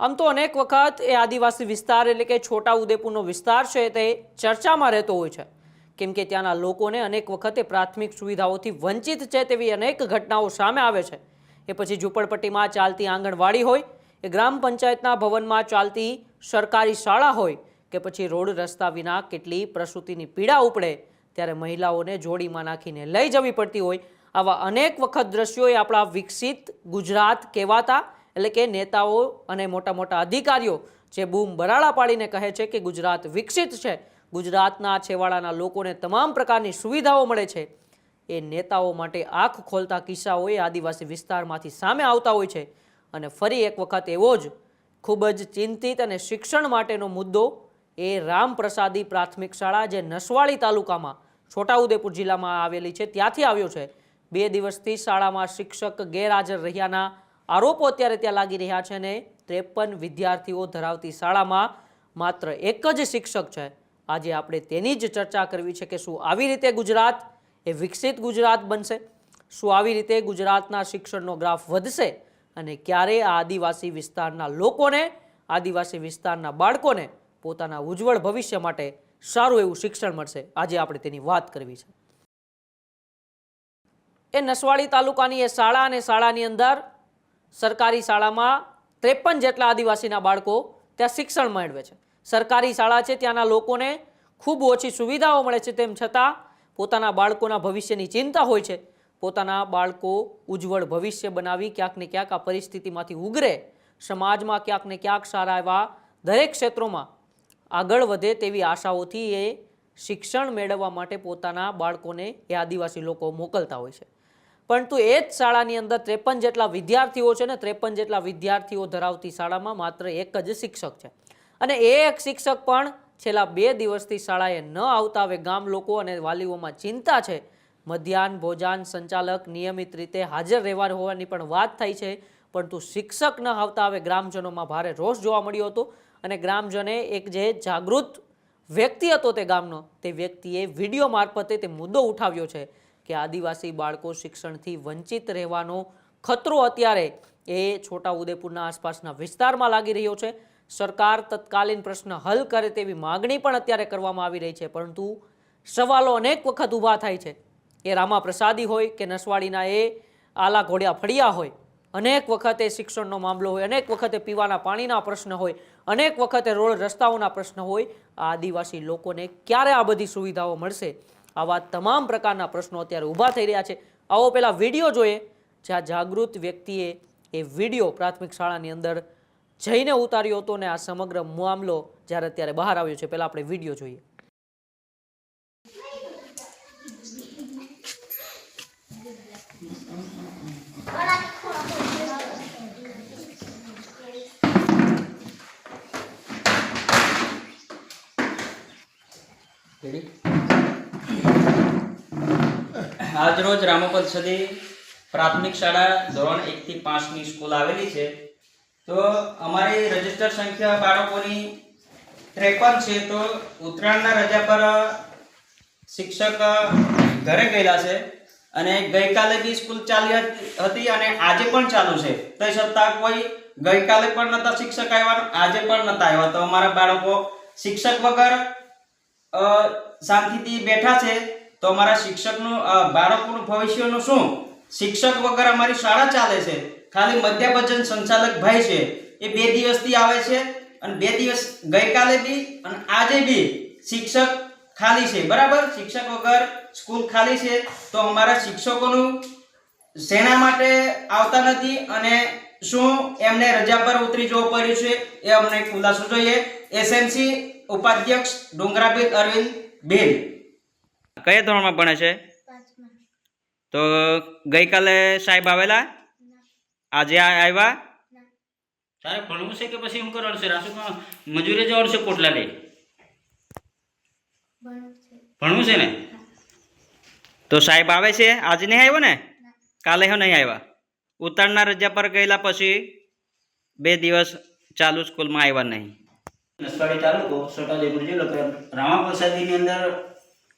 આમ તો અનેક વખત એ આદિવાસી વિસ્તાર એટલે કે છોટા ઉદેપુરનો વિસ્તાર છે તે ચર્ચામાં રહેતો હોય છે, કેમ કે ત્યાંના લોકોને અનેક વખતે પ્રાથમિક સુવિધાઓથી વંચિત છે તેવી અનેક ઘટનાઓ સામે આવે છે। એ પછી ઝૂંપડપટ્ટીમાં ચાલતી આંગણવાડી હોય, એ ગ્રામ પંચાયતના ભવનમાં ચાલતી સરકારી શાળા હોય કે પછી રોડ રસ્તા વિના કેટલી પ્રસૂતિની પીડા ઉપડે ત્યારે મહિલાઓને જોડીમાં નાખીને લઈ જવી પડતી હોય, આવા અનેક વખત દ્રશ્યો એ આપણા વિકસિત ગુજરાત કહેવાતા એટલે કે નેતાઓ અને મોટા મોટા અધિકારીઓ જે બૂમ બરાડા પાડીને કહે છે કે ગુજરાત વિકસિત છે, ગુજરાતના છેવાડાના લોકોને તમામ પ્રકારની સુવિધાઓ મળે છે, એ નેતાઓ માટે આંખ ખોલતા કિસ્સાઓ એ આદિવાસી વિસ્તારમાંથી સામે આવતા હોય છે। અને ફરી એક વખત એવો જ ખૂબ જ ચિંતિત અને શિક્ષણ માટેનો મુદ્દો એ રામપ્રસાદી પ્રાથમિક શાળા જે નસવાડી તાલુકામાં છોટાઉદેપુર જિલ્લામાં આવેલી છે ત્યાંથી આવ્યો છે। 2 દિવસથી શાળામાં શિક્ષક ગેરહાજર રહ્યાના આરોપો અત્યારે ત્યાં લાગી રહ્યા છે અને 53 વિદ્યાર્થીઓ ધરાવતી શાળામાં માત્ર એક જ શિક્ષક છે। આજે આપણે તેની જ ચર્ચા કરવી છે કે શું આવી રીતે ગુજરાત એ વિકસિત ગુજરાત બનશે, શું આવી રીતે ગુજરાતના શિક્ષણનો ગ્રાફ વધશે અને ક્યારે આ આદિવાસી વિસ્તારના લોકોને, આદિવાસી વિસ્તારના બાળકોને પોતાના ઉજ્જવળ ભવિષ્ય માટે સારું એવું શિક્ષણ મળશે, આજે આપણે તેની વાત કરવી છે। એ નસવાડી તાલુકાની એ શાળા અને શાળાની અંદર સરકારી શાળામાં 53 જેટલા આદિવાસીના બાળકો ત્યાં શિક્ષણ મેળવે છે। સરકારી શાળા છે, ત્યાંના લોકોને ખૂબ ઓછી સુવિધાઓ મળે છે, તેમ છતાં પોતાના બાળકોના ભવિષ્યની ચિંતા હોય છે। પોતાના બાળકો ઉજ્જવળ ભવિષ્ય બનાવી ક્યાંક ને ક્યાંક આ પરિસ્થિતિમાંથી ઉગરે, સમાજમાં ક્યાંક ને ક્યાંક સારા એવા દરેક ક્ષેત્રોમાં આગળ વધે તેવી આશાઓથી એ શિક્ષણ મેળવવા માટે પોતાના બાળકોને એ આદિવાસી લોકો મોકલતા હોય છે। પરંતુ એ જ શાળાની અંદર 53 જેટલા વિદ્યાર્થીઓ છે ને 53 જેટલા વિદ્યાર્થીઓ ધરાવતી શાળામાં માત્ર એક જ શિક્ષક છે અને એ એક શિક્ષક પણ છેલ્લા 2 દિવસથી શાળાએ ન આવતા હવે ગામ લોકો અને વાલીઓમાં ચિંતા છે। મધ્યાહન ભોજન સંચાલક નિયમિત રીતે હાજર રહેવા હોવાની પણ વાત થઈ છે, પરંતુ શિક્ષક ન આવતા હવે ગ્રામજનોમાં ભારે રોષ જોવા મળ્યો હતો અને ગ્રામજને એક જે જાગૃત વ્યક્તિ હતો તે ગામનો, તે વ્યક્તિએ વિડીયો મારફતે તે મુદ્દો ઉઠાવ્યો છે કે આદિવાસી બાળકો શિક્ષણથી વંચિત રહેવાનો ખતરો અત્યારે એ છોટાઉદેપુરના આસપાસના વિસ્તારમાં લાગી રહ્યો છે। સરકાર તત્કાલીન પ્રશ્ન હલ કરે તેવી માગણી પણ અત્યારે કરવામાં આવી રહી છે, પરંતુ સવાલો અનેક વખત ઊભા થાય છે। એ રામાપ્રસાદી હોય કે નસવાડીના એ આલા ઘોડિયા ફળિયા હોય, અનેક વખતે શિક્ષણનો મામલો હોય, અનેક વખતે પીવાના પાણીના પ્રશ્ન હોય, અનેક વખતે રોડ રસ્તાઓના પ્રશ્ન હોય, આ આદિવાસી લોકોને ક્યારે આ બધી સુવિધાઓ મળશે, આવા તમામ પ્રકારના પ્રશ્નો અત્યારે ઊભા થઈ રહ્યા છે। આવો પહેલા વિડીયો જોઈએ, જ્યાં જાગૃત વ્યક્તિએ એ વિડીયો પ્રાથમિક શાળાની અંદર જઈને ઉતાર્યો હતો ને આ સમગ્ર મામલો જ્યારે અત્યારે બહાર આવ્યો છે। પહેલા આપણે વિડીયો જોઈએ। આજરોજ રામપ્રસાદી પ્રાથમિક શાળા ધોરણ 1 થી 5 ની સ્કૂલ આવેલી છે। તો અમારી રજીસ્ટર સંખ્યા બાળકોની 53 છે। તો ઉત્તરાયણના રજા પર શિક્ષક ઘરે ગયેલા છે અને ગઈકાલે બી સ્કૂલ ચાલી હતી અને આજે પણ ચાલુ છે, તો છતાં કોઈ ગઈકાલે પણ નતા શિક્ષક આવ્યા, આજે પણ નતા આવ્યા। તો અમારા બાળકો શિક્ષક વગર શાંતિથી બેઠા છે। તો અમારા શિક્ષકનું બાળકોનું ભવિષ્યનું શું? શિક્ષક વગર અમારી શાળા ચાલે છે। ખાલી મધ્યાભોજન સંચાલક ભાઈ છે, એ 2 દિવસથી આવે છે અને 2 દિવસ ગઈકાલે બી અને આજે બી શિક્ષક ખાલી છે, બરાબર। શિક્ષક વગર સ્કૂલ ખાલી છે, તો અમારા શિક્ષકોનું શેના માટે આવતા નથી અને શું એમને રજા પર ઉતરી જવું પડ્યું છે, એ અમને ખુલાસો જોઈએ। એસએમસી ઉપાધ્યક્ષ ડુંગરાબેન અરવિંદ બેન કયા ધોરણમાં ભણે છે? 5મા। તો ગઈકાલે સાહેબ આવેલા? આજે આવ્યા? તારે ભણવું છે કે પછી એમ કરવાનું છે? રાસુમાં મજૂરી જવાનું છે પોટલા લઈ? ભણવું છે ને? તો સાહેબ આવે છે? આજે નહીં આવ્યો ને? કાલે નહીં આવ્યા? ઉત્તરાયણના રજા પર ગયેલા પછી 2 દિવસ ચાલુ સ્કૂલમાં આવ્યા નહીં। નસવાડી તાલુકો છોટાઉદેપુર જિલ્લો રામાપ્રસાદીની અંદર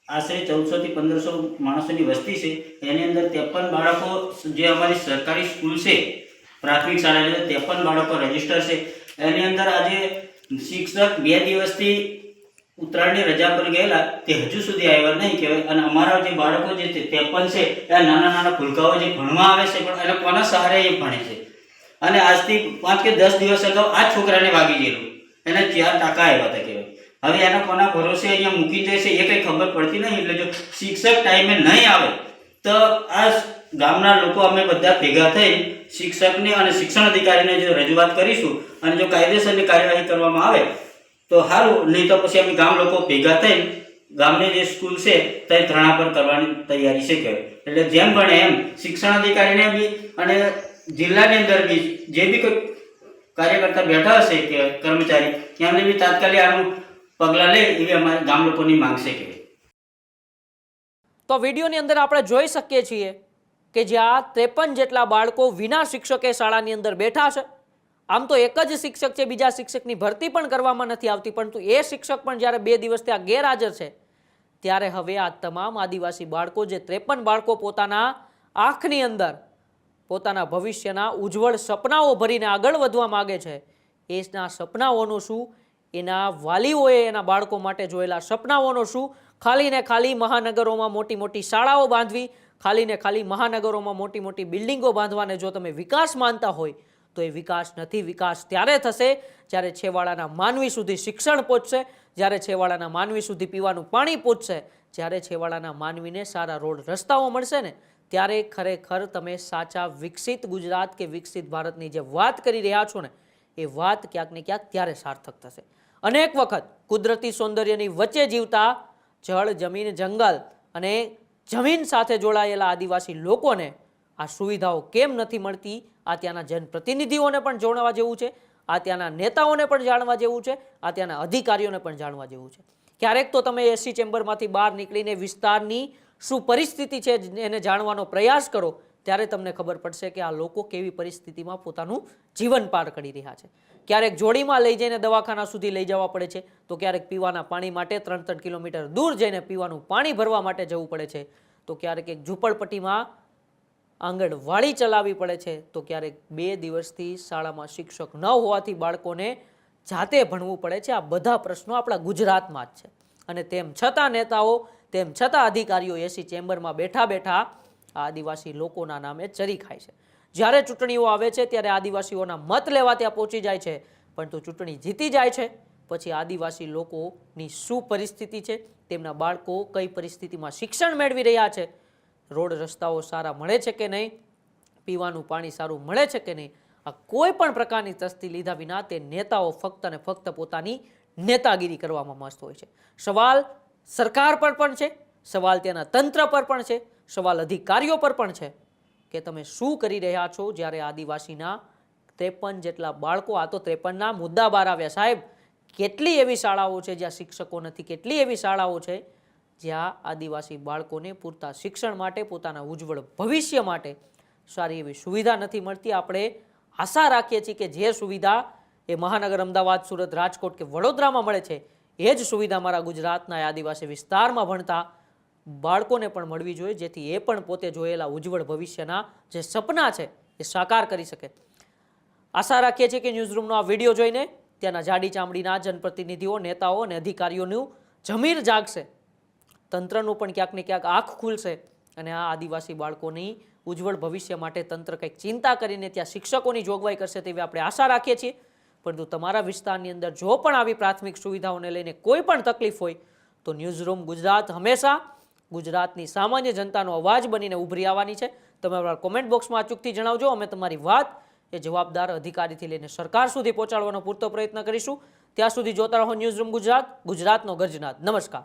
આશરે 1400 થી 1500 માણસોની વસ્તી છે। એની અંદર 53 બાળકો જે અમારી સરકારી સ્કૂલ છે પ્રાથમિક શાળા, 53 બાળકો રજીસ્ટર છે એની અંદર આજે શિક્ષક 2 દિવસથી ઉત્તરાયણની રજા પર ગયેલા તે હજુ સુધી આવ્યા નહીં કહેવાય. અને અમારા જે બાળકો જે 53 છે એ નાના નાના ભૂલકાઓ જે ભણવા આવે છે પણ એને કોના સહારે એ ભણે છે. અને આજથી 5 કે 10 દિવસ અગાઉ આ છોકરાને વાગી ગયેલું, એને 4 ટાંકા આવ્યા હતા કહેવાય. હવે એના કોના ભરોસે અહીંયા મૂકી જાય છે એ કંઈ ખબર પડતી નહીં. એટલે જો શિક્ષક ટાઈમે નહીં આવે તો આ ગામના લોકો અમે બધા ભેગા થઈ શિક્ષકને અને શિક્ષણ અધિકારીને જો રજૂઆત કરીશું અને જો કાયદેસરની કાર્યવાહી કરવામાં આવે તો સારું, નહીં તો પછી અમે ગામ લોકો ભેગા થઈ ગામની જે સ્કૂલ છે તે ધરણા પર કરવાની તૈયારી છે કહેવાય. એટલે જેમ બને એમ શિક્ષણ અધિકારીને બી અને જિલ્લાની અંદર બી જે બી કોઈ કાર્યકર્તા બેઠા હશે કે કર્મચારી એમને બી તાત્કાલિક આનું પગલાં લે એવી અમારે ગામ લોકોની માંગ છે કહેવાય. તો વિડીયોની અંદર આપણે જોઈ શકીએ છીએ કે જ્યાં 53 જેટલા બાળકો વિના શિક્ષકે શાળાની અંદર બેઠા છે. આમ તો એક જ શિક્ષક છે, બીજા શિક્ષકની ભરતી પણ કરવામાં નથી આવતી, પરંતુ એ શિક્ષક પણ જ્યારે 2 દિવસ ત્યાં ગેરહાજર છે ત્યારે હવે આ તમામ આદિવાસી બાળકો જે 53 બાળકો પોતાના આંખની અંદર પોતાના ભવિષ્યના ઉજ્જવળ સપનાઓ ભરીને આગળ વધવા માગે છે, એના સપનાઓનું શું, એના વાલીઓએ એના બાળકો માટે જોયેલા સપનાઓનું શું? ખાલી ને ખાલી મહાનગરોમાં મોટી મોટી શાળાઓ બાંધવી, ખાલી ને ખાલી મહાનગરોમાં મોટી મોટી બિલ્ડિંગો બાંધવાને જો તમે વિકાસ માનતા હોય તો એ વિકાસ નથી. વિકાસ ત્યારે થશે જ્યારે છેવાડાના માનવી સુધી શિક્ષણ પહોંચશે, જ્યારે છેવાડાના માનવી સુધી પીવાનું પાણી પહોંચશે, જ્યારે છેવાડાના માનવીને સારા રોડ રસ્તાઓ મળશે ને ત્યારે ખરેખર તમે સાચા વિકસિત ગુજરાત કે વિકસિત ભારતની જે વાત કરી રહ્યા છો ને એ વાત ક્યાંક ને ક્યાંક ત્યારે સાર્થક થશે. અનેક વખત કુદરતી સૌંદર્યની વચ્ચે જીવતા જળ, જમીન, જંગલ અને જમીન સાથે જોડાયેલા આદિવાસી લોકોને આ સુવિધાઓ કેમ નથી મળતી, આ ત્યાંના જનપ્રતિનિધિઓને પણ જાણવા જેવું છે, આ ત્યાંના નેતાઓને પણ જાણવા જેવું છે, આ ત્યાંના અધિકારીઓને પણ જાણવા જેવું છે. ક્યારેક તો તમે એસી ચેમ્બરમાંથી બહાર નીકળીને વિસ્તારની શું પરિસ્થિતિ છે એને જાણવાનો પ્રયાસ કરો ત્યારે તમને ખબર પડશે કે આ લોકો કેવી પરિસ્થિતિમાં પોતાનું જીવન પાર કરી રહ્યા છે. ક્યારેક જોડીમાં લઈ જઈને દવાખાના સુધી લઈ જવા પડે છે, તો ક્યારેક પીવાના પાણી માટે 3-3 કિલોમીટર દૂર જઈને પીવાનું પાણી ભરવા માટે જવું પડે છે, તો ક્યારેક એક ઝૂંપડપટ્ટીમાં આંગણવાડી ચલાવવી પડે છે, તો ક્યારેક 2 દિવસથી શાળામાં શિક્ષક ન હોવાથી બાળકોને જાતે ભણવું પડે છે. આ બધા પ્રશ્નો આપણા ગુજરાતમાં જ છે અને તેમ છતાં નેતાઓ, તેમ છતાં અધિકારીઓ એસી ચેમ્બરમાં બેઠા બેઠા આદિવાસી લોકોના નામે ચરી ખાય છે. જ્યારે ચૂંટણીઓ આવે છે ત્યારે આદિવાસીઓના મત લેવા ત્યાં પહોંચી જાય છે, પરંતુ ચૂંટણી જીતી જાય છે પછી આદિવાસી લોકોની શું પરિસ્થિતિ છે, તેમના બાળકો કઈ પરિસ્થિતિમાં શિક્ષણ મેળવી રહ્યા છે, રોડ રસ્તાઓ સારા મળે છે કે નહીં, પીવાનું પાણી સારું મળે છે કે નહીં, આ કોઈ પણ પ્રકારની તસ્દી લીધા વિના તે નેતાઓ ફક્ત અને ફક્ત પોતાની નેતાગીરી કરવામાં મસ્ત હોય છે. સવાલ સરકાર પર પણ છે, સવાલ ત્યાંના તંત્ર પર પણ છે, સવાલ અધિકારીઓ પર પણ છે કે તમે શું કરી રહ્યા છો જ્યારે આદિવાસીના 53 જેટલા બાળકો, આ તો 53ના મુદ્દા બહાર આવ્યા સાહેબ. કેટલી એવી શાળાઓ છે જ્યાં શિક્ષકો નથી, કેટલી એવી શાળાઓ છે જ્યાં આદિવાસી બાળકોને પૂરતા શિક્ષણ માટે, પોતાના ઉજ્જવળ ભવિષ્ય માટે સારી એવી સુવિધા નથી મળતી. આપણે આશા રાખીએ છીએ કે જે સુવિધા એ મહાનગર અમદાવાદ, સુરત, રાજકોટ કે વડોદરામાં મળે છે એ જ સુવિધા મારા ગુજરાતના આદિવાસી વિસ્તારમાં ભણતા બાળકોને પણ મળવી જોઈએ, જેથી એ પણ પોતે જોયેલા ઉજ્જવળ ભવિષ્યના જે સપના છે એ સાકાર કરી શકે. આશા રાખીએ છીએ કે ન્યૂઝરૂમનો આ વિડીયો જોઈને ત્યાંના જાડી ચામડીના જનપ્રતિનિધિઓ, નેતાઓ અને અધિકારીઓનું જમીર જાગશે, તંત્રનું પણ ક્યાંક ને ક્યાંક આંખ ખુલશે અને આ આદિવાસી બાળકોની ઉજ્જવળ ભવિષ્ય માટે તંત્ર કંઈક ચિંતા કરીને ત્યાં શિક્ષકોની જોગવાઈ કરશે તેવી આપણે આશા રાખીએ છીએ. પરંતુ તમારા વિસ્તારની અંદર જો પણ આવી પ્રાથમિક સુવિધાઓને લઈને કોઈ પણ તકલીફ હોય તો ન્યૂઝરૂમ ગુજરાત હંમેશા ગુજરાતની સામાન્ય જનતાનો અવાજ બનીને ઉભરી આવવાની છે. તમે અમારા કોમેન્ટ બોક્સમાં અચૂકથી જણાવજો, અમે તમારી વાત એ જવાબદાર અધિકારીથી લઈને સરકાર સુધી પહોંચાડવાનો પૂરતો પ્રયત્ન કરીશું. ત્યાં સુધી જોતા રહો ન્યૂઝરૂમ ગુજરાત, ગુજરાતનો ગર્જનાદ. નમસ્કાર.